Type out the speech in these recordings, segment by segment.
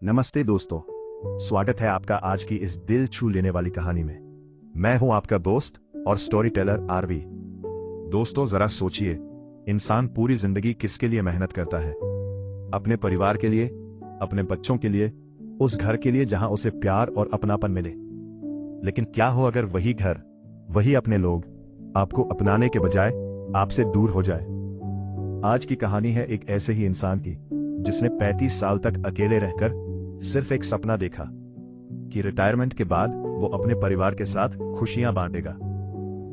नमस्ते दोस्तों, स्वागत है आपका आज की इस दिल छू लेने वाली कहानी में। मैं हूं आपका दोस्त और स्टोरी टेलर आरवी। दोस्तों, जरा सोचिए, इंसान पूरी जिंदगी किसके लिए मेहनत करता है? अपने परिवार के लिए, अपने बच्चों के लिए, उस घर के लिए जहां उसे प्यार और अपनापन मिले। लेकिन क्या हो अगर वही घर, वही अपने लोग आपको अपनाने के बजाय आपसे दूर हो जाए? आज की कहानी है एक ऐसे ही इंसान की जिसने 35 साल तक अकेले रहकर सिर्फ एक सपना देखा कि रिटायरमेंट के बाद वो अपने परिवार के साथ खुशियां बांटेगा।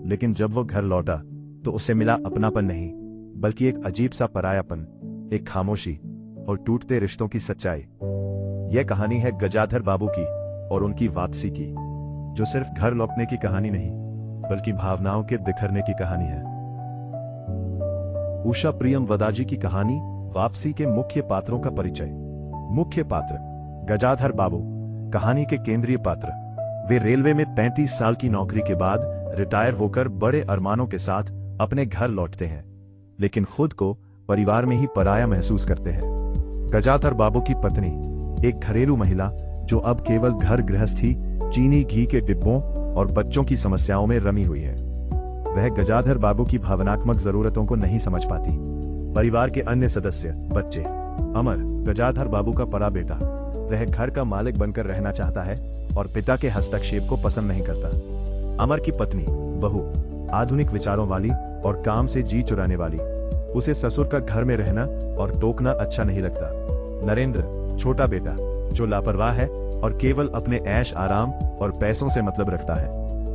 लेकिन जब वो घर लौटा तो उसे मिला अपनापन नहीं, बल्कि एक अजीब सा परायापन, एक खामोशी और टूटते रिश्तों की सच्चाई। यह कहानी है गजाधर बाबू की और उनकी वापसी की, जो सिर्फ घर लौटने की कहानी नहीं, बल्कि भावनाओं के बिखरने की कहानी है। उषा प्रियम वदाजी की कहानी, वापसी के मुख्य पात्रों का परिचय। मुख्य पात्र गजाधर बाबू, कहानी के केंद्रीय पात्र। वे रेलवे में 35 साल की नौकरी के बाद रिटायर होकर बड़े अरमानों के साथ अपने घर लौटते हैं, लेकिन खुद को परिवार में ही पराया महसूस करते हैं। गजाधर बाबू की पत्नी, एक घरेलू महिला जो अब केवल घर गृहस्थी, चीनी घी के डिब्बों और बच्चों की समस्याओं में रमी हुई है। वह गजाधर बाबू की भावनात्मक जरूरतों को नहीं समझ पाती। परिवार के अन्य सदस्य, बच्चे, अमर, गजाधर बाबू का बड़ा बेटा, वह घर का मालिक बनकर रहना चाहता है और पिता के हस्तक्षेप को पसंद नहीं करता। अमर की पत्नी, बहू, आधुनिक विचारों वाली और काम से जी चुराने वाली, उसे ससुर का घर में रहना और टोकना अच्छा नहीं लगता। नरेंद्र, छोटा बेटा, जो लापरवाह है और केवल अपने ऐश आराम और पैसों से मतलब रखता है,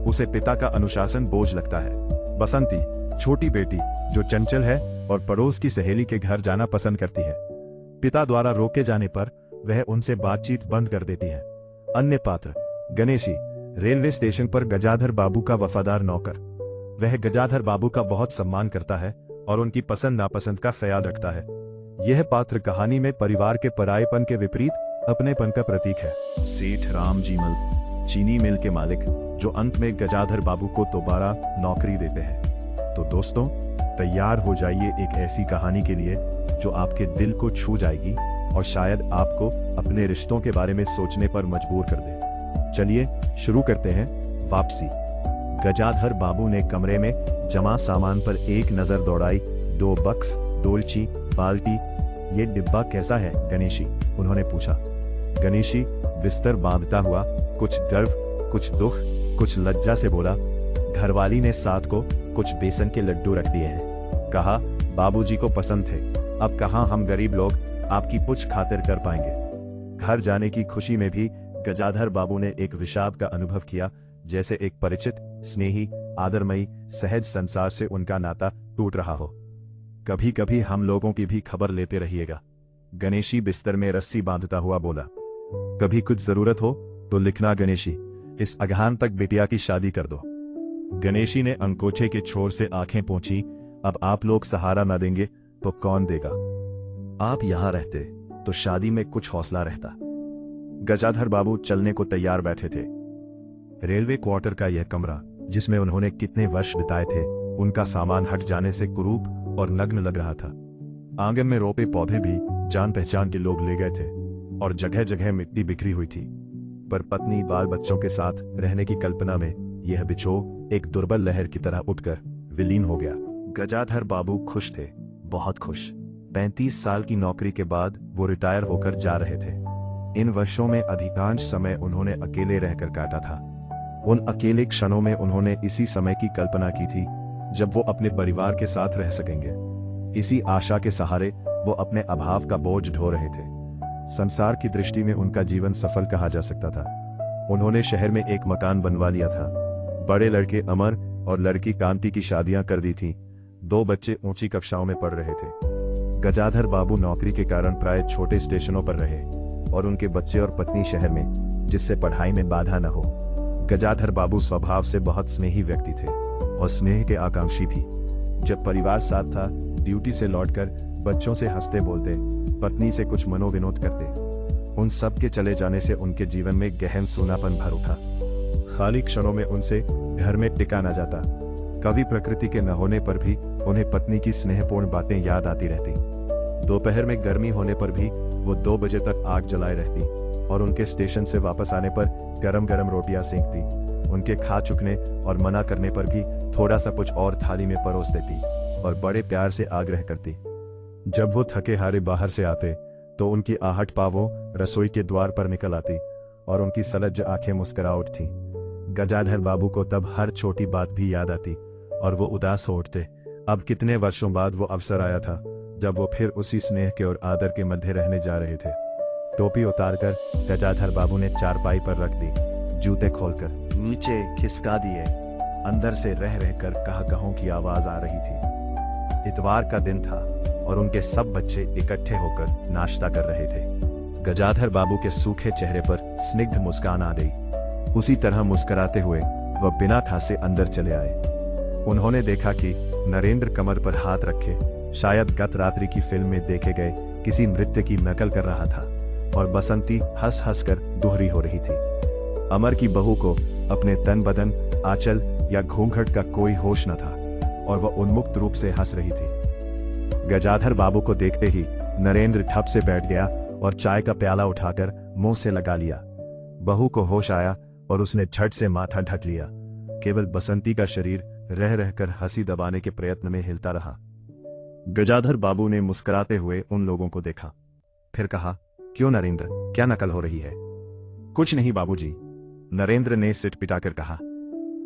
उसे पिता का अनुशासन बोझ लगता है। बसंती, छोटी बेटी, जो चंचल है और पड़ोस की सहेली के घर जाना पसंद करती है। पिता द्वारा रोके जाने पर वह उनसे बातचीत बंद कर देती है। अन्य पात्र गणेशी, रेलवे स्टेशन पर गजाधर बाबू का वफादार नौकर। वह गजाधर बाबू का बहुत सम्मान करता है और उनकी पसंद नापसंद का ख्याल रखता है। यह पात्र कहानी में परिवार के परायेपन के विपरीत अपनेपन का प्रतीक है। सेठ राम जीमल, चीनी मिल के मालिक, जो अंत में गजाधर बाबू को दोबारा नौकरी देते हैं। तो दोस्तों, तैयार हो जाइए एक ऐसी कहानी के लिए जो आपके दिल को छू जाएगी और शायद आपको अपने रिश्तों के बारे में सोचने पर मजबूर कर दे। चलिए शुरू करते हैं। वापसी। गजाधर बाबू ने कमरे में जमा सामान पर एक नजर दौड़ाई। 2 बक्स, डोलची, बाल्टी। ये डिब्बा कैसा है गणेशी? उन्होंने पूछा। गणेशी बिस्तर बांधता हुआ कुछ गर्व, कुछ दुख, कुछ लज्जा से बोला। घरवाली ने साथ को कुछ बेसन के लड्डू रख दिए हैं। कहा, बाबूजी को पसंद थे। अब कहाँ हम गरीब लोग आपकी पुछ खातिर कर पाएंगे। घर जाने की खुशी में भी गजाधर बाबू ने एक विषाद का अनुभव किया, जैसे एक परिचित, स्नेही, आदरमयी, सहज संसार से उनका नाता टूट रहा हो। कभी कभी हम लोगों की भी खबर लेते रहिएगा, गणेशी बिस्तर में रस्सी बांधता हुआ बोला। कभी कुछ जरूरत हो तो लिखना गणेशी, इस अगहान तक बिटिया की शादी कर दो। गणेशी ने अंगोछे के छोर से आंखें पोंछी। अब आप लोग सहारा न देंगे तो कौन देगा? आप यहां रहते तो शादी में कुछ हौसला रहता। गजाधर बाबू चलने को तैयार बैठे थे। रेलवे क्वार्टर का यह कमरा, जिसमें उन्होंने कितने वर्ष बिताए थे, उनका सामान हट जाने से कुरूप और नग्न लग रहा था। आंगन में रोपे पौधे भी जान पहचान के लोग ले गए थे और जगह जगह मिट्टी बिखरी हुई थी। पर पत्नी, बाल बच्चों के साथ रहने की कल्पना में यह बिछोह एक दुर्बल लहर की तरह उठकर विलीन हो गया। गजाधर बाबू खुश थे, बहुत खुश। 35 साल की नौकरी के बाद वो रिटायर होकर जा रहे थे। इन वर्षों में अधिकांश समय उन्होंने अकेले रहकर काटा था। उन अकेले क्षणों में उन्होंने इसी समय की कल्पना की थी जब वो अपने परिवार के साथ रह सकेंगे। इसी आशा के सहारे वो अपने अभाव का बोझ ढो रहे थे। संसार की दृष्टि में उनका जीवन सफल कहा जा सकता था। उन्होंने शहर में एक मकान बनवा लिया था। बड़े लड़के अमर और लड़की कांति की शादियां कर दी थी। 2 बच्चे ऊंची कक्षाओं में पढ़ रहे थे। गजाधर बाबू नौकरी के कारण प्राय छोटे स्टेशनों पर रहे और उनके बच्चे और पत्नी शहर में, जिससे पढ़ाई में बाधा न हो। गजाधर बाबू स्वभाव से बहुत स्नेही व्यक्ति थे और स्नेह के आकांक्षी भी। जब परिवार साथ था, ड्यूटी से लौटकर बच्चों से हंसते बोलते, पत्नी से कुछ मनोविनोद करते। उन सब के चले जाने से उनके जीवन में गहन सूनापन भर उठा। खाली क्षणों में उनसे घर में टिका न जाता। कभी प्रकृति के न होने पर भी उन्हें पत्नी की स्नेहपूर्ण बातें याद आती रहती। दोपहर में गर्मी होने पर भी वो 2 बजे तक आग जलाए रहती और उनके स्टेशन से वापस आने पर गरम गरम रोटियां सेंकती। उनके खा चुकने और मना करने पर भी थोड़ा सा कुछ और थाली में परोस देती और बड़े प्यार से आग्रह करती। जब वो थके हारे बाहर से आते तो उनकी आहट पावों रसोई के द्वार पर निकल आती और उनकी सलज्ज आंखें मुस्कुरा उठती। गजाधर बाबू को तब हर छोटी बात भी याद आती और वो उदास हो उठते। अब कितने वर्षों बाद वो अवसर आया था जब वो फिर उसी स्नेह के और आदर के मध्य रहने जा रहे थे। टोपी उतारकर गजाधर बाबू ने चारपाई पर रख दी, जूते खोलकर नीचे खिसका दिए। अंदर से रह रहकर कहा-कहों की आवाज आ रही थी। इतवार का दिन था और उनके सब बच्चे इकट्ठे होकर नाश्ता कर रहे थे। गजाधर बाबू के सूखे चेहरे पर स्निग्ध मुस्कान आ गई। उसी तरह मुस्कुराते हुए वह बिना खासे अंदर चले आए। उन्होंने देखा कि नरेंद्र कमर पर हाथ रखे शायद गत रात्रि की फिल्म में देखे गए किसी नृत्य की नकल कर रहा था और बसंती हंस हंस कर दोहरी हो रही थी। अमर की बहू को अपने तन बदन, आंचल या घूंघट का कोई होश न था और वह उन्मुक्त रूप से हंस रही थी। गजाधर बाबू को देखते ही नरेंद्र ठप से बैठ गया और चाय का प्याला उठाकर मुंह से लगा लिया। बहू को होश आया और उसने झट से माथा ढक लिया। केवल बसंती का शरीर रह रहकर हंसी दबाने के प्रयत्न में हिलता रहा। गजाधर बाबू ने मुस्कुराते हुए उन लोगों को देखा, फिर कहा, क्यों नरेंद्र, क्या नकल हो रही है? कुछ नहीं बाबूजी, नरेंद्र ने सिट पिटाकर कहा।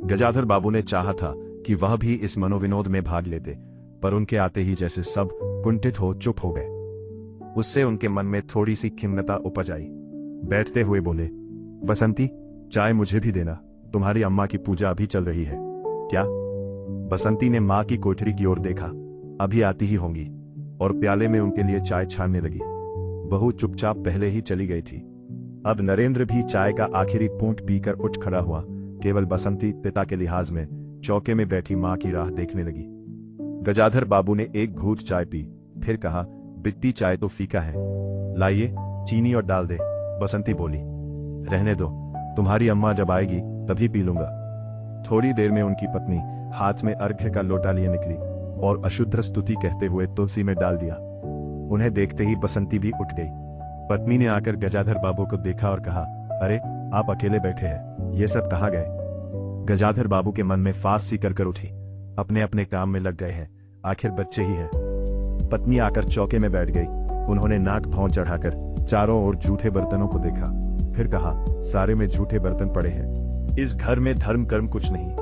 गजाधर बाबू ने चाहा था कि वह भी इस मनोविनोद में भाग लेते, पर उनके आते ही जैसे सब कुंठित हो चुप हो गए। उससे उनके मन में थोड़ी सी खिन्नता उपज आई। बैठते हुए बोले, बसंती, चाय मुझे भी देना, तुम्हारी अम्मा की पूजा अभी चल रही है। क्या? बसंती ने मां की कोठरी की ओर देखा, अभी आती ही होंगी, और प्याले में उनके लिए चाय छानने लगी। बहू चुपचाप पहले ही चली गई थी। अब नरेंद्र भी चाय का आखिरी पूंट पीकर उठ खड़ा हुआ। केवल बसंती पिता के लिहाज में चौके में बैठी मां की राह देखने लगी। गजाधर बाबू ने एक घूंट चाय पी, फिर कहा, बिट्टी चाय तो फीका है, लाइए चीनी और डाल दे। बसंती बोली, रहने दो, तुम्हारी अम्मा जब आएगी तभी पी लूंगा। थोड़ी देर में उनकी पत्नी हाथ में अर्घ्य का लोटा लिए निकली और अशुद्ध स्तुति कहते हुए तुलसी में डाल दिया। उन्हें देखते ही बसंती भी उठ गई। पत्नी ने आकर गजाधर बाबू को देखा और कहा, अरे आप अकेले बैठे हैं, ये सब कहाँ गए? गजाधर बाबू के मन में फांस सी कर उठी। अपने अपने काम में लग गए हैं, आखिर बच्चे ही हैं। पत्नी आकर चौके में बैठ गई। उन्होंने नाक भौं चढ़ाकर चारों ओर जूठे बर्तनों को देखा, फिर कहा, सारे में जूठे बर्तन पड़े हैं, इस घर में धर्म कर्म कुछ नहीं,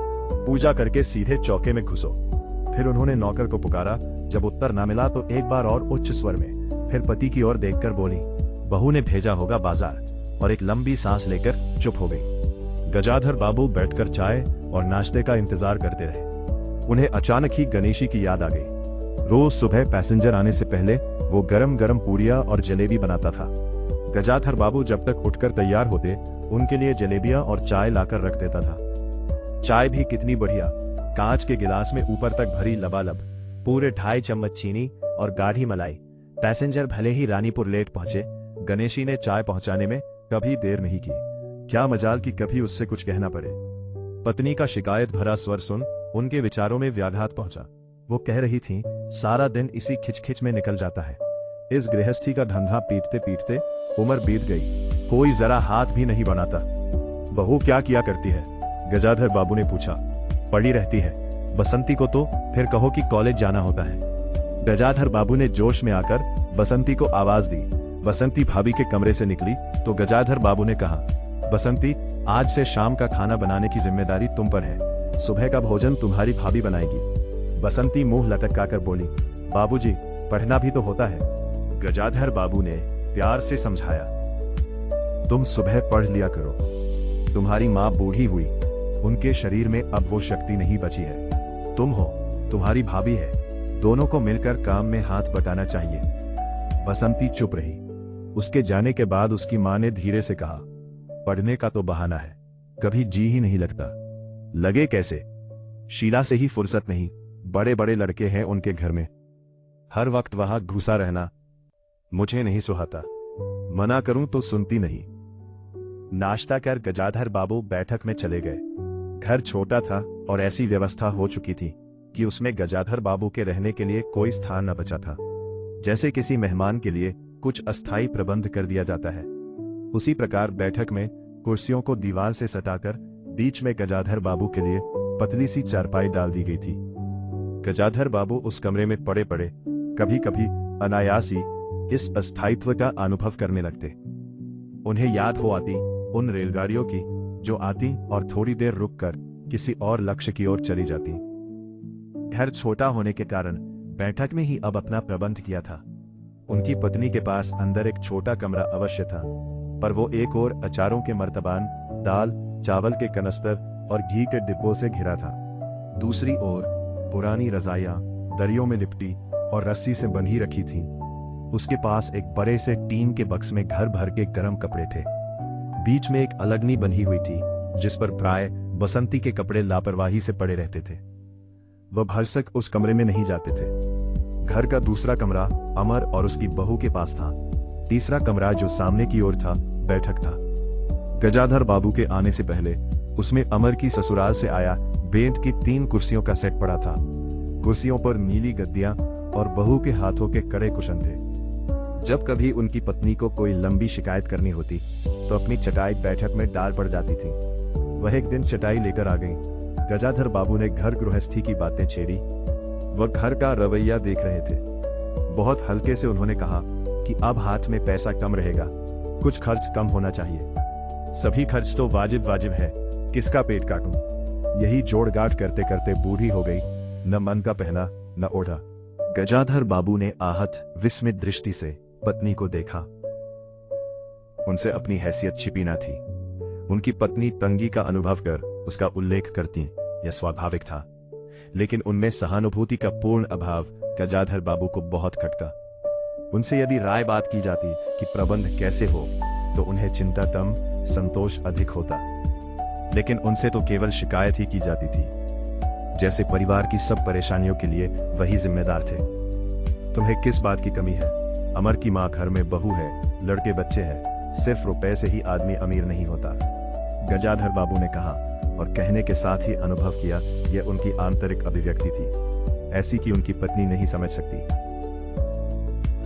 पूजा करके सीधे चौके में घुसो। फिर उन्होंने नौकर को पुकारा। जब उत्तर ना मिला तो एक बार और उच्च स्वर में, फिर पति की ओर देखकर बोली, बहू ने भेजा होगा बाजार, और एक लंबी सांस लेकर चुप हो गई। गजाधर बाबू बैठकर चाय और नाश्ते का इंतजार करते रहे। उन्हें अचानक ही गणेशी की याद आ गई। रोज सुबह पैसेंजर आने से पहले वो गरम गरम पूरियां और जलेबी बनाता था। गजाधर बाबू जब तक उठकर तैयार होते उनके लिए जलेबियां और चाय लाकर रख देता था। चाय भी कितनी बढ़िया, कांच के गिलास में ऊपर तक भरी लबालब, पूरे 2.5 चम्मच चीनी और गाढ़ी मलाई। पैसेंजर भले ही रानीपुर लेट पहुंचे, गणेशी ने चाय पहुंचाने में कभी देर नहीं की। क्या मजाल कि कभी उससे कुछ कहना पड़े। पत्नी का शिकायत भरा स्वर सुन उनके विचारों में व्याघात पहुंचा। वो कह रही थी, सारा दिन इसी खिचखिच में निकल जाता है। इस गृहस्थी का धंधा पीटते पीटते उम्र बीत गई, कोई जरा हाथ भी नहीं बनाता। बहू क्या किया करती है? गजाधर बाबू ने पूछा। पड़ी रहती है। बसंती को तो फिर कहो कि कॉलेज जाना होता है। गजाधर बाबू ने जोश में आकर बसंती को आवाज दी। बसंती भाभी के कमरे से निकली तो गजाधर बाबू ने कहा, बसंती, आज से शाम का खाना बनाने की जिम्मेदारी तुम पर है। सुबह का भोजन तुम्हारी भाभी बनाएगी। बसंती मुंह लटकाकर बोली, बाबूजी, पढ़ना भी तो होता है। गजाधर बाबू ने प्यार से समझाया, तुम सुबह पढ़ लिया करो। तुम्हारी माँ बूढ़ी हुई, उनके शरीर में अब वो शक्ति नहीं बची है। तुम हो, तुम्हारी भाभी है, दोनों को मिलकर काम में हाथ बटाना चाहिए। बसंती चुप रही। उसके जाने के बाद उसकी माँ ने धीरे से कहा, पढ़ने का तो बहाना है, कभी जी ही नहीं लगता। लगे कैसे? शीला से ही फुर्सत नहीं, बड़े बड़े लड़के हैं उनके घर में, हर वक्त वहां घुसा रहना मुझे नहीं सुहाता। मना करूं तो सुनती नहीं। नाश्ता कर गजाधर बाबू बैठक में चले गए। घर छोटा था और ऐसी व्यवस्था हो चुकी थी कि उसमें गजाधर बाबू के रहने के लिए कोई स्थान न बचा था। जैसे किसी मेहमान के लिए कुछ अस्थायी प्रबंध कर दिया जाता है। उसी प्रकार बैठक में कुर्सियों को दीवार से सटाकर बीच में गजाधर बाबू के लिए पतली सी चारपाई डाल दी गई थी। गजाधर बाबू उस कमरे में पड़े पड़े कभी कभी अनायास ही इस अस्थायित्व का अनुभव करने लगते। उन्हें याद हो आती उन रेलगाड़ियों की जो आती और थोड़ी देर रुककर किसी और लक्ष्य की ओर चली जाती। घर छोटा होने के कारण बैठक में ही अब अपना प्रबंध किया था। उनकी पत्नी के पास अंदर एक छोटा कमरा अवश्य था, पर वो एक ओर अचारों के मर्तबान, दाल चावल के कनस्तर और घी के डिब्बों से घिरा था। दूसरी ओर पुरानी रजाइयां दरियों में लिपटी और रस्सी से बंधी रखी थीं। उसके पास एक बड़े से टीन के बक्स में घर भर के गर्म कपड़े थे। बीच में एक अलगनी बंधी हुई थी जिस पर प्राय बसंती के कपड़े लापरवाही से पड़े रहते थे। वह भरसक उस कमरे में नहीं जाते थे। घर का दूसरा कमरा अमर और उसकी बहू के पास था। तीसरा कमरा जो सामने की ओर था बैठक था। गजाधर बाबू के आने से पहले उसमें अमर की ससुराल से आया बेंत की 3 कुर्सियों का सेट पड़ा था। कुर्सियों पर नीली गद्दियां और बहू के हाथों के कड़े कुशन थे। जब कभी उनकी पत्नी को कोई लंबी शिकायत करनी होती तो अपनी चटाई बैठक में डाल पड़ जाती थी। वह एक दिन चटाई लेकर आ गई। गजाधर बाबू ने घर गृहस्थी की बातें छेड़ी। वह घर का रवैया देख रहे थे। बहुत हल्के से उन्होंने कहा कि अब हाथ में पैसा कम रहेगा, कुछ खर्च कम होना चाहिए। सभी खर्च तो वाजिब वाजिब है, किसका पेट काटूं? यही जोड़ गांठ करते करते बूढ़ी हो गई, न मन का पहना न ओढ़ा। गजाधर बाबू ने आहत विस्मित दृष्टि से पत्नी को देखा। उनसे अपनी हैसियत छिपी न थी। उनकी पत्नी तंगी का अनुभव कर उसका उल्लेख करती, यह स्वाभाविक था, लेकिन उनमें सहानुभूति का पूर्ण अभाव गजाधर बाबू को बहुत खटका। उनसे यदि राय बात की जाती कि प्रबंध कैसे हो तो उन्हें चिंता कम, संतोष अधिक होता, लेकिन उनसे तो केवल शिकायत ही की जाती थी, जैसे परिवार की सब परेशानियों के लिए वही जिम्मेदार थे। तुम्हें किस बात की कमी है? अमर की माँ घर में बहू है, लड़के बच्चे हैं, सिर्फ रुपए से ही आदमी अमीर नहीं होता, गजाधर बाबू ने कहा, और कहने के साथ ही अनुभव किया यह उनकी आंतरिक अभिव्यक्ति थी, ऐसी कि उनकी पत्नी नहीं समझ सकती।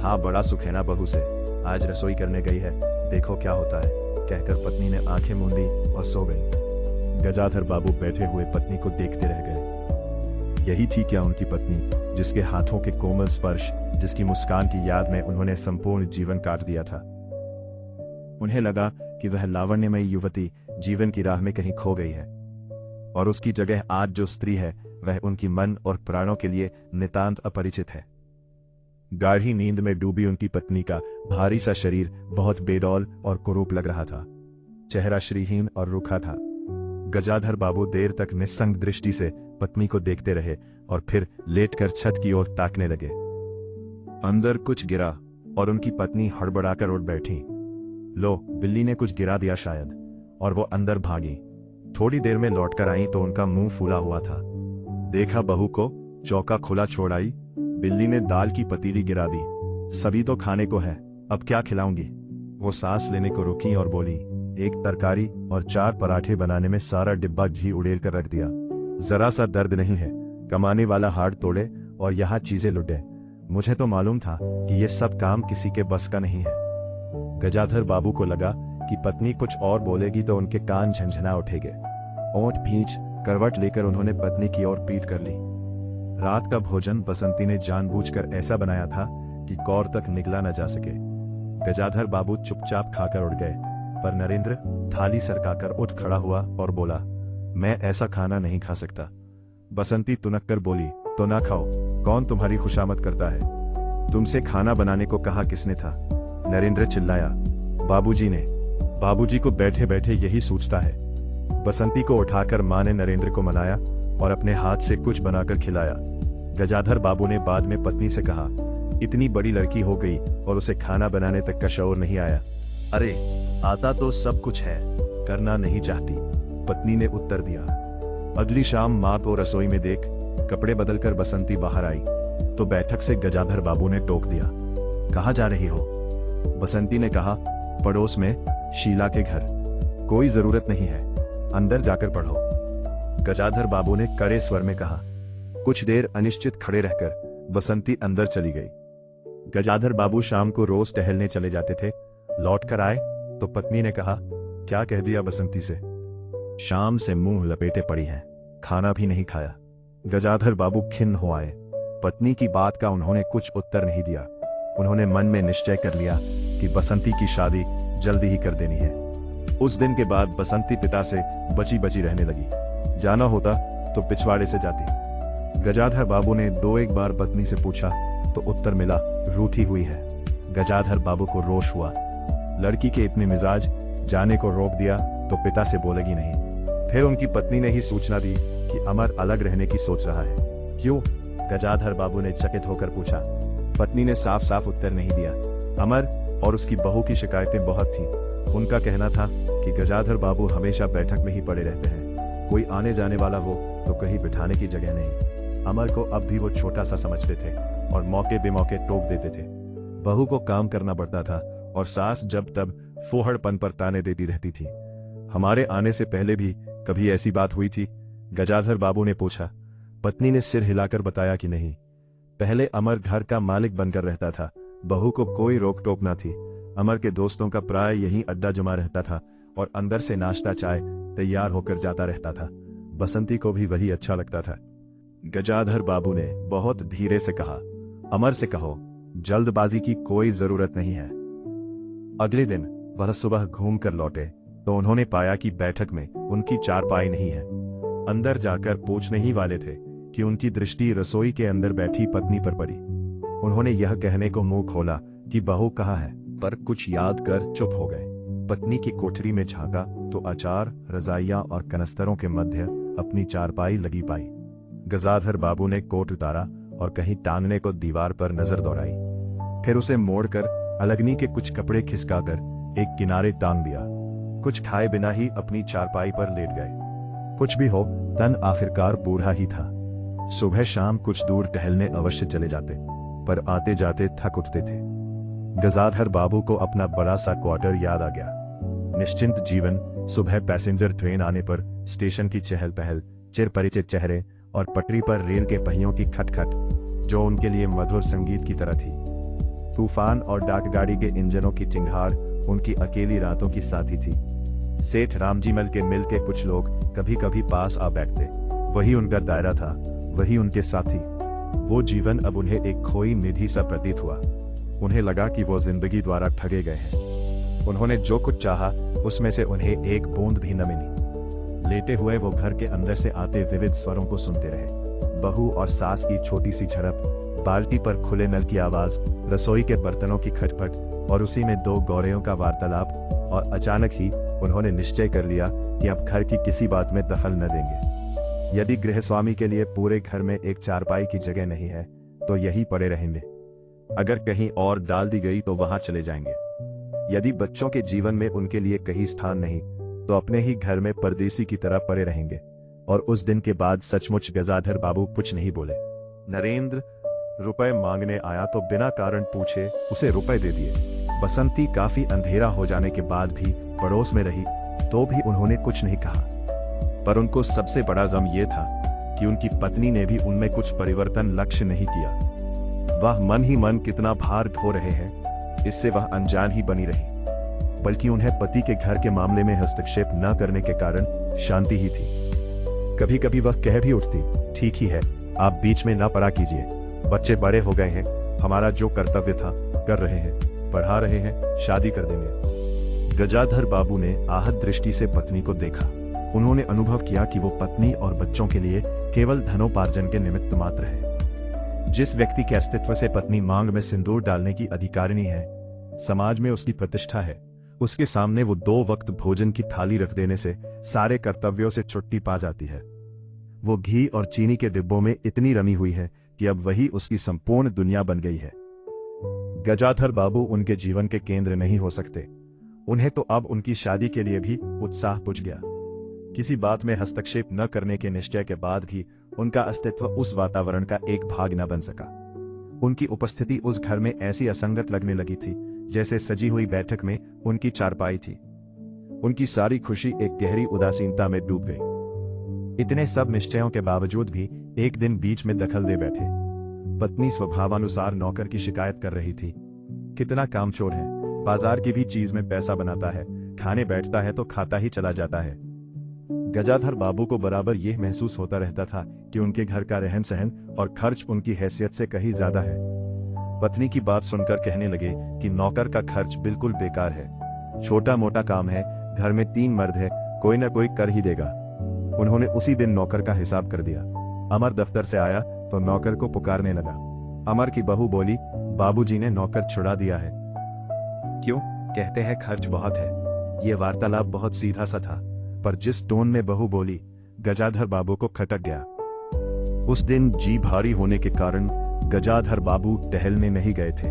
हाँ, बड़ा सुख है ना बहू से, आज रसोई करने गई है, देखो क्या होता है, कहकर पत्नी ने आंखें मूंदी और सो गई। गजाधर बाबू बैठे हुए पत्नी को देखते रह गए। यही थी क्या उनकी पत्नी, जिसके हाथों के कोमल स्पर्श, जिसकी मुस्कान की याद में उन्होंने संपूर्ण जीवन काट दिया था। उन्हें लगा कि वह लावण्यमयी युवती जीवन की राह में कहीं खो गई है, और उसकी जगह आज जो स्त्री है वह उनकी मन और प्राणों के लिए नितांत अपरिचित है। गाढ़ी नींद में डूबी उनकी पत्नी का भारी सा शरीर बहुत बेडौल और कुरूप लग रहा था। चेहरा श्रीहीन और रूखा था। गजाधर बाबू देर तक निस्संग दृष्टि से पत्नी को देखते रहे और फिर लेटकर छत की ओर ताकने लगे। अंदर कुछ गिरा और उनकी पत्नी हड़बड़ाकर उठ बैठी। लो, बिल्ली ने कुछ गिरा दिया शायद, और वो अंदर भागी। थोड़ी देर में लौटकर आई तो उनका मुंह फूला हुआ था। देखा बहू को, चौका खुला छोड़ आई। बिल्ली ने दाल की पतीली गिरा दी। सभी तो खाने को है, अब क्या खिलाऊंगी? वो सांस लेने को रुकी और बोली, एक तरकारी और 4 पराठे बनाने में सारा डिब्बा घी उड़ेल कर रख दिया। जरा सा दर्द नहीं है, कमाने वाला हाड़ तोड़े और यहाँ चीजें लुटे। मुझे तो मालूम था कि ये सब काम किसी के बस का नहीं है। गजाधर बाबू को लगा कि पत्नी कुछ और बोलेगी तो उनके कान झंझना उठेंगे। ओंठ भींच करवट लेकर उन्होंने पत्नी की ओर पीठ कर ली। रात का भोजन बसंती ने जानबूझकर ऐसा बनाया था कि कौर तक निगला न जा सके। गजाधर बाबू चुपचाप खाकर उड़ गए, पर नरेंद्र थाली सरकाकर उठ खड़ा हुआ और बोला, मैं ऐसा खाना नहीं खा सकता। बसंती तुनक कर बोली, तो ना खाओ, कौन तुम्हारी खुशामद करता है? तुमसे खाना बनाने को कहा किसने था? नरेंद्र चिल्लाया, बाबूजी ने। बाबूजी को बैठे बैठे यही सोचता है। बसंती को उठाकर मां ने नरेंद्र को मनाया और अपने हाथ से कुछ बनाकर खिलाया। गजाधर बाबू ने बाद में पत्नी से कहा, इतनी बड़ी लड़की हो गई और उसे खाना बनाने तक का शौर नहीं आया। अरे, आता तो सब कुछ है, करना नहीं चाहती, पत्नी ने उत्तर दिया। अगली शाम मां को रसोई में देख कपड़े बदलकर बसंती बाहर आई तो बैठक से गजाधर बाबू ने टोक दिया, कहाँ जा रही हो? बसंती ने कहा, पड़ोस में शीला के घर। कोई जरूरत नहीं है, अंदर जाकर पढ़ो। गजाधर बाबू ने कड़े स्वर में कहा। कुछ देर अनिश्चित खड़े रहकर बसंती अंदर चली गई। गजाधर बाबू शाम को रोज टहलने चले जाते थे। लौट कर आए तो पत्नी ने कहा, क्या कह दिया बसंती से? शाम से मुंह लपेटे पड़ी है, खाना भी नहीं खाया। गजाधर बाबू खिन्न हो आए। पत्नी की बात का उन्होंने कुछ उत्तर नहीं दिया। उन्होंने मन में निश्चय कर लिया कि बसंती की शादी जल्दी ही कर देनी है। उस दिन के बाद बसंती पिता से बची बची रहने लगी। जाना होता तो पिछवाड़े से जाती। गजाधर बाबू ने दो एक बार पत्नी से पूछा तो उत्तर मिला, रूठी हुई है। गजाधर बाबू को रोष हुआ। लड़की के इतने मिजाज, जाने को रोक दिया तो पिता से बोलेगी नहीं। फिर उनकी पत्नी ने ही सूचना दी कि अमर अलग रहने की सोच रहा है। क्यों? गजाधर बाबू ने चकित होकर पूछा। पत्नी ने साफ साफ उत्तर नहीं दिया। अमर और उसकी बहू की शिकायतें बहुत थीं। उनका कहना था कि गजाधर बाबू हमेशा बैठक में ही पड़े रहते हैं, कोई आने जाने वाला हो तो कहीं बिठाने की जगह नहीं। अमर को अब भी वो छोटा सा समझते थे और मौके बेमौके टोक देते थे। बहू को काम करना पड़ता था और सास जब तब फोहड़पन पर ताने देती रहती थी। हमारे आने से पहले भी कभी ऐसी बात हुई थी? गजाधर बाबू ने पूछा। पत्नी ने सिर हिलाकर बताया कि नहीं। पहले अमर घर का मालिक बनकर रहता था, बहू को कोई रोक टोक न थी। अमर के दोस्तों का प्राय यहीं अड्डा जमा रहता था और अंदर से नाश्ता चाय तैयार होकर जाता रहता था। बसंती को भी वही अच्छा लगता था। गजाधर बाबू ने बहुत धीरे से कहा, अमर से कहो जल्दबाजी की कोई जरूरत नहीं है। अगले दिन वह सुबह घूम कर लौटे तो उन्होंने पाया कि बैठक में उनकी चारपाई नहीं है। अंदर जाकर पूछने ही वाले थे कि उनकी दृष्टि रसोई के अंदर बैठी पत्नी पर पड़ी। उन्होंने यह कहने को मुंह खोला कि बहू कहाँ है, पर कुछ याद कर चुप हो गए। पत्नी की कोठरी में झांका तो अचार, रजाइयां और कनस्तरों के मध्य अपनी चारपाई लगी पाई। गजाधर बाबू ने कोट उतारा और कहीं टांगने को दीवार पर नजर दौड़ाई। फिर उसे मोड़कर अलगनी के कुछ कपड़े खिसकाकर एक किनारे टांग दिया। कुछ खाए बिना ही अपनी चारपाई पर लेट गए। कुछ भी हो, तन आखिरकार बूढ़ा ही था। सुबह शाम कुछ दूर टहलने अवश्य चले जाते, पर आते जाते थक उठते थे। गजाधर बाबू को अपना बड़ा सा क्वार्टर याद आ गया। निश्चिंत जीवन, सुबह पैसेंजर ट्रेन आने पर स्टेशन की चहल पहल, चिर परिचित चेहरे और पटरी पर रेल के पहियों की खटखट, जो उनके लिए मधुर संगीत की तरह थी। तूफान और डाकगाड़ी के इंजनों की चिंगार उनकी अकेली रातों की साथी थी। सेठ रामजीमल के मिल के कुछ लोग कभी कभी पास आ बैठते, वही उनका दायरा था, वही उनके साथी। वो जीवन अब उन्हें एक खोई निधि सा प्रतीत हुआ। उन्हें लगा कि वो जिंदगी द्वारा ठगे गए हैं। उन्होंने जो कुछ चाहा उसमें से उन्हें एक बूंद भी न मिली। लेटे हुए वो घर के अंदर से आते विविध स्वरों को सुनते रहे। बहू और सास की छोटी सी झड़प, बाल्टी पर खुले नल की आवाज, रसोई के बर्तनों की खटपट और उसी में दो गौरेयों का वार्तालाप। और अचानक ही उन्होंने निश्चय कर लिया कि अब घर की किसी बात में दखल न देंगे। यदि गृहस्वामी के लिए पूरे घर में एक चारपाई की जगह नहीं है तो यही पड़े रहेंगे। अगर कहीं और डाल दी गई तो वहां चले जाएंगे। यदि बच्चों के जीवन में उनके लिए कहीं स्थान नहीं तो अपने ही घर में परदेसी की तरह पड़े रहेंगे। और उस दिन के बाद सचमुच गजाधर बाबू कुछ नहीं बोले। नरेंद्र रुपए मांगने आया तो बिना कारण पूछे उसे रुपए दे दिए। बसंती काफी अंधेरा हो जाने के बाद भी पड़ोस में रही तो भी उन्होंने कुछ नहीं कहा। पर उनको सबसे बड़ा गम ये था कि उनकी पत्नी ने भी उनमें कुछ परिवर्तन लक्ष्य नहीं किया। वह मन ही मन कितना भार ढो रहे हैं, इससे वह अनजान ही बनी रही। बल्कि उन्हें पति के घर के मामले में हस्तक्षेप न करने के कारण शांति ही थी। कभी कभी वह कह भी उठती, ठीक ही है, आप बीच में न पड़ा कीजिए, बच्चे बड़े हो गए हैं, हमारा जो कर्तव्य था कर रहे हैं, पढ़ा रहे हैं, शादी कर देंगे। गजाधर बाबू ने आहत दृष्टि से पत्नी को देखा। उन्होंने अनुभव किया कि वो पत्नी और बच्चों के लिए केवल धनोपार्जन के निमित्त मात्र है। जिस व्यक्ति के अस्तित्व से पत्नी मांग में सिंदूर डालने की अधिकारिणी है, समाज में उसकी प्रतिष्ठा है, उसके सामने वो 2 वक्त भोजन की थाली रख देने से सारे कर्तव्यों से छुट्टी पा जाती है। वो घी और चीनी के डिब्बों में इतनी रमी हुई है कि अब वही उसकी संपूर्ण दुनिया बन गई है। गजाधर बाबू उनके जीवन के केंद्र नहीं हो सकते। उन्हें तो अब उनकी शादी के लिए भी उत्साह बुझ गया। किसी बात में हस्तक्षेप न करने के निश्चय के बाद भी उनका अस्तित्व उस वातावरण का एक भाग न बन सका। उनकी उपस्थिति उस घर में ऐसी असंगत लगने लगी थी जैसे सजी हुई बैठक में उनकी चारपाई थी। उनकी सारी खुशी एक गहरी उदासीनता में डूब गई। इतने सब निश्चयों के बावजूद भी एक दिन बीच में दखल दे बैठे। पत्नी स्वभावानुसार नौकर की शिकायत कर रही थी। कितना कामचोर है, बाजार की भी चीज में पैसा बनाता है, खाने बैठता है तो खाता ही चला जाता है। गजाधर बाबू को बराबर यह महसूस होता रहता था कि उनके घर का रहन सहन और खर्च उनकी हैसियत से कहीं ज्यादा है। पत्नी की बात सुनकर कहने लगे कि नौकर का खर्च बिल्कुल बेकार है, छोटा मोटा काम है, घर में 3 मर्द है, कोई ना कोई कर ही देगा। उन्होंने उसी दिन नौकर का हिसाब कर दिया। अमर दफ्तर से आया तो नौकर को पुकारने लगा। अमर की बहू बोली, बाबूजी ने नौकर छुड़ा दिया है। क्यों? कहते हैं खर्च बहुत है। ये वार्तालाप बहुत सीधा सा था, पर जिस टोन में बहू बोली, गजाधर बाबू को खटक गया। उस दिन जी भारी होने के कारण गजाधर बाबू टहलने नहीं गए थे।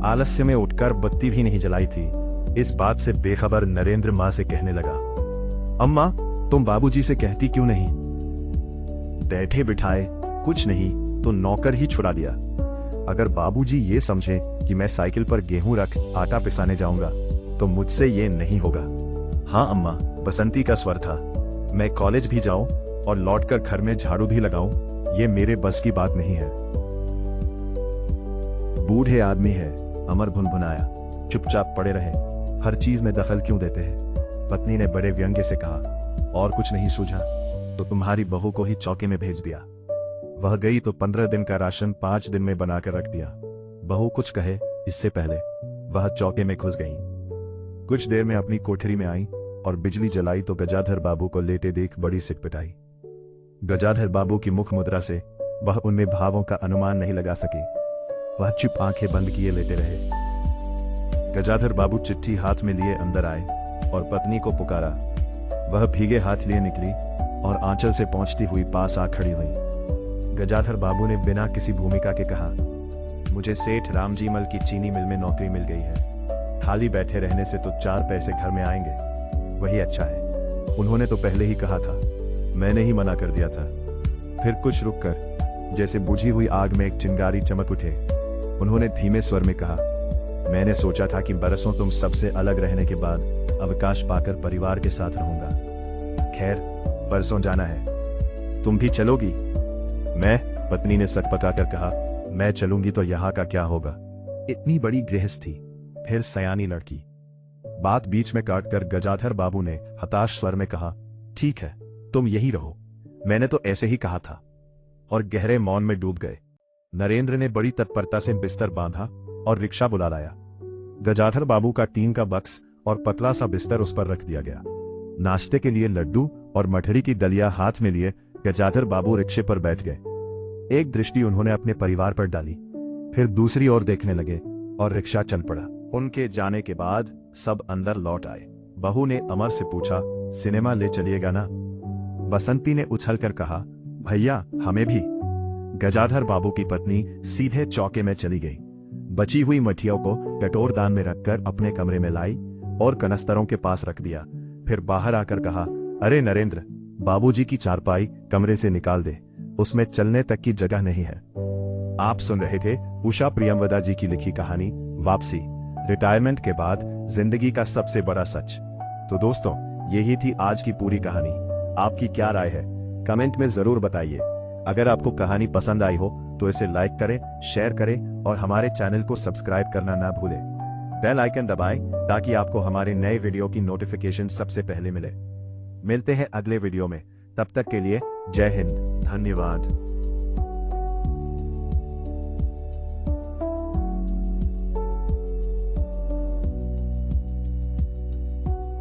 आलस्य में उठकर बत्ती भी नहीं जलाई थी। इस बात से बेखबर नरेंद्र मां से कहने लगा, अम्मा, तुम बाबूजी से कहती क्यों नहीं? बैठे बिठाए कुछ नहीं तो नौकर ही छुड़ा दिया। अगर बाबूजी ये समझे कि मैं साइकिल पर गेहूं रख आटा पिसाने जाऊंगा तो मुझसे ये नहीं होगा। हाँ अम्मा, बसंती का स्वर था। मैं कॉलेज भी जाऊं और लौटकर घर में झाड़ू भी लगाऊं, ये मेरे बस की बात नहीं है। बूढ़े आदमी है, अमर भुनभुनाया। चुपचाप पड़े रहे, हर चीज में दखल क्यों देते हैं? पत्नी ने बड़े व्यंग्य से कहा। और कुछ नहीं सूझा तो तुम्हारी बहू को ही चौके में भेज दिया। वह गई तो 15 दिन का राशन 5 दिन में बनाकर रख दिया। बहू कुछ कहे इससे पहले वह चौके में घुस गई। कुछ देर में अपनी कोठरी में आई और बिजली जलाई तो गजाधर बाबू को लेटे देख बड़ी सिकपिटाई। गजाधर बाबू की मुख मुद्रा से वह उनमें भावों का अनुमान नहीं लगा सकी। वह चुप आंखें बंद किए लेटे रहे। गजाधर बाबू चिट्ठी हाथ में लिए अंदर आए और पत्नी को पुकारा। वह भीगे हाथ लिए निकली और आंचल से पहुंचती हुई पास आ खड़ी हुई। गजाधर बाबू ने बिना किसी भूमिका के कहा, मुझे सेठ रामजी मल की चीनी मिल में नौकरी मिल गई है। खाली बैठे रहने से तो 4 पैसे घर में आएंगे, वही अच्छा है। उन्होंने तो पहले ही कहा था, मैंने ही मना कर दिया था। फिर कुछ रुक कर जैसे बुझी हुई आग में एक चिंगारी चमक उठे। उन्होंने धीमे स्वर में कहा, मैंने सोचा था कि बरसों तुम सबसे अलग रहने के बाद अवकाश पाकर परिवार के साथ रहूंगा। खैर, परसों जाना है, तुम भी चलोगी? मैं, पत्नी ने सक पकाकर कहा, मैं चलूंगी तो यहाँ का क्या होगा? इतनी बड़ी गृहस्थी, फिर सयानी लड़की। बात बीच में काटकर गजाधर बाबू ने हताश स्वर में कहा, ठीक है, तुम यही रहो, मैंने तो ऐसे ही कहा था। और गहरे मौन में डूब गए। नरेंद्र ने बड़ी तत्परता से बिस्तर बांधा और रिक्शा बुला लाया। गजाधर बाबू का टीन का बक्स और पतला सा बिस्तर उस पर रख दिया गया। नाश्ते के लिए लड्डू और मठरी की दलिया हाथ में लिए गजाधर बाबू रिक्शे पर बैठ गए। एक दृष्टि उन्होंने अपने परिवार पर डाली, फिर दूसरी ओर देखने लगे और रिक्शा चल पड़ा। उनके जाने के बाद सब अंदर लौट आए। बहू ने अमर से पूछा, सिनेमा ले चलिएगा ना? बसंती ने उछलकर कहा, भैया हमें भी। गजाधर बाबू की पत्नी सीधे चौके में चली गई। बची हुई मठियों को कटोरदान में रखकर अपने कमरे में लाई और कनस्तरों के पास रख दिया। फिर बाहर आकर कहा, अरे नरेंद्र, बाबूजी की चारपाई कमरे से निकाल दे, उसमें चलने तक की जगह नहीं है। आप सुन रहे थे उषा प्रियमवदा जी की लिखी कहानी वापसी, रिटायरमेंट के बाद जिंदगी का सबसे बड़ा सच। तो दोस्तों, यही थी आज की पूरी कहानी। आपकी क्या राय है कमेंट में जरूर बताइए। अगर आपको कहानी पसंद आई हो तो इसे लाइक करें, शेयर करें और हमारे चैनल को सब्सक्राइब करना ना भूलें। बेल आइकन दबाएं ताकि आपको हमारे नए वीडियो की नोटिफिकेशन सबसे पहले मिले। मिलते हैं अगले वीडियो में, तब तक के लिए जय हिंद, धन्यवाद।